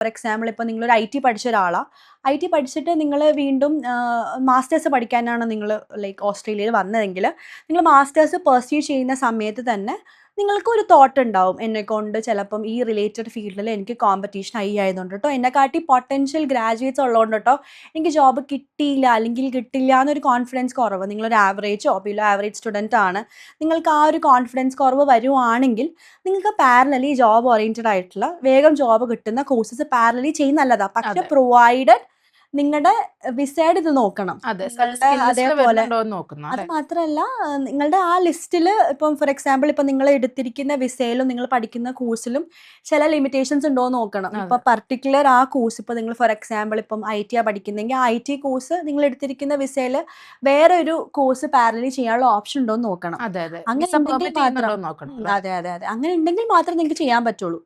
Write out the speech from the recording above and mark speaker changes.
Speaker 1: For example ഇപ്പോൾ നിങ്ങളൊരു IT പഠിച്ച ഒരാളാണ്. IT പഠിച്ചിട്ട് നിങ്ങൾ വീണ്ടും മാസ്റ്റേഴ്സ് പഠിക്കാനാണ് നിങ്ങൾ ലൈക്ക് ഓസ്ട്രേലിയയിൽ വന്നതെങ്കിൽ നിങ്ങൾ മാസ്റ്റേഴ്സ് പെർസ്യൂ ചെയ്യുന്ന സമയത്ത് തന്നെ നിങ്ങൾക്കൊരു തോട്ട് ഉണ്ടാവും, എന്നെക്കൊണ്ട് ചിലപ്പം ഈ റിലേറ്റഡ് ഫീൽഡിൽ എനിക്ക് കോമ്പറ്റീഷൻ ഹൈ ആയതുകൊണ്ട് കേട്ടോ, എന്നെക്കാട്ടി പൊട്ടൻഷ്യൽ ഗ്രാജുവേറ്റ്സ് ഉള്ളതുകൊണ്ട് കേട്ടോ എനിക്ക് ജോബ് കിട്ടിയില്ല അല്ലെങ്കിൽ കിട്ടില്ല എന്നൊരു കോൺഫിഡൻസ് കുറവ്, നിങ്ങളൊരു ആവറേജോ ബിലോ ആവറേജ് സ്റ്റുഡൻ്റ് ആണ്, നിങ്ങൾക്ക് ആ ഒരു കോൺഫിഡൻസ് കുറവ് വരുവാണെങ്കിൽ നിങ്ങൾക്ക് പാരലലി ജോബ് ഓറിയൻറ്റഡ് ആയിട്ടുള്ള വേഗം ജോബ് കിട്ടുന്ന കോഴ്സസ് പാരലലി ചെയ്യുന്ന നല്ലതാണ്. പക്ഷെ പ്രൊവൈഡഡ് നിങ്ങളുടെ വിസയുടെ ഇത് നോക്കണം. അതേപോലെ അത് മാത്രമല്ല, നിങ്ങളുടെ ആ ലിസ്റ്റിൽ ഇപ്പം ഫോർ എക്സാമ്പിൾ ഇപ്പം നിങ്ങൾ എടുത്തിരിക്കുന്ന വിസയിലും നിങ്ങൾ പഠിക്കുന്ന കോഴ്സിലും ചില ലിമിറ്റേഷൻസ് ഉണ്ടോ എന്ന് നോക്കണം. ഇപ്പൊ പർട്ടിക്കുലർ ആ കോഴ്സ് ഇപ്പൊ നിങ്ങൾ ഫോർ എക്സാമ്പിൾ ഇപ്പം IT പഠിക്കുന്നെങ്കിൽ ആ IT കോഴ്സ് നിങ്ങൾ എടുത്തിരിക്കുന്ന വിസയിൽ വേറെ ഒരു കോഴ്സ് പാരലി ചെയ്യാനുള്ള ഓപ്ഷൻ ഉണ്ടോ എന്ന് നോക്കണം. അങ്ങനെ ഉണ്ടെങ്കിൽ മാത്രം, അതെ, അങ്ങനെ ഉണ്ടെങ്കിൽ മാത്രമേ നിങ്ങൾക്ക് ചെയ്യാൻ പറ്റുള്ളൂ.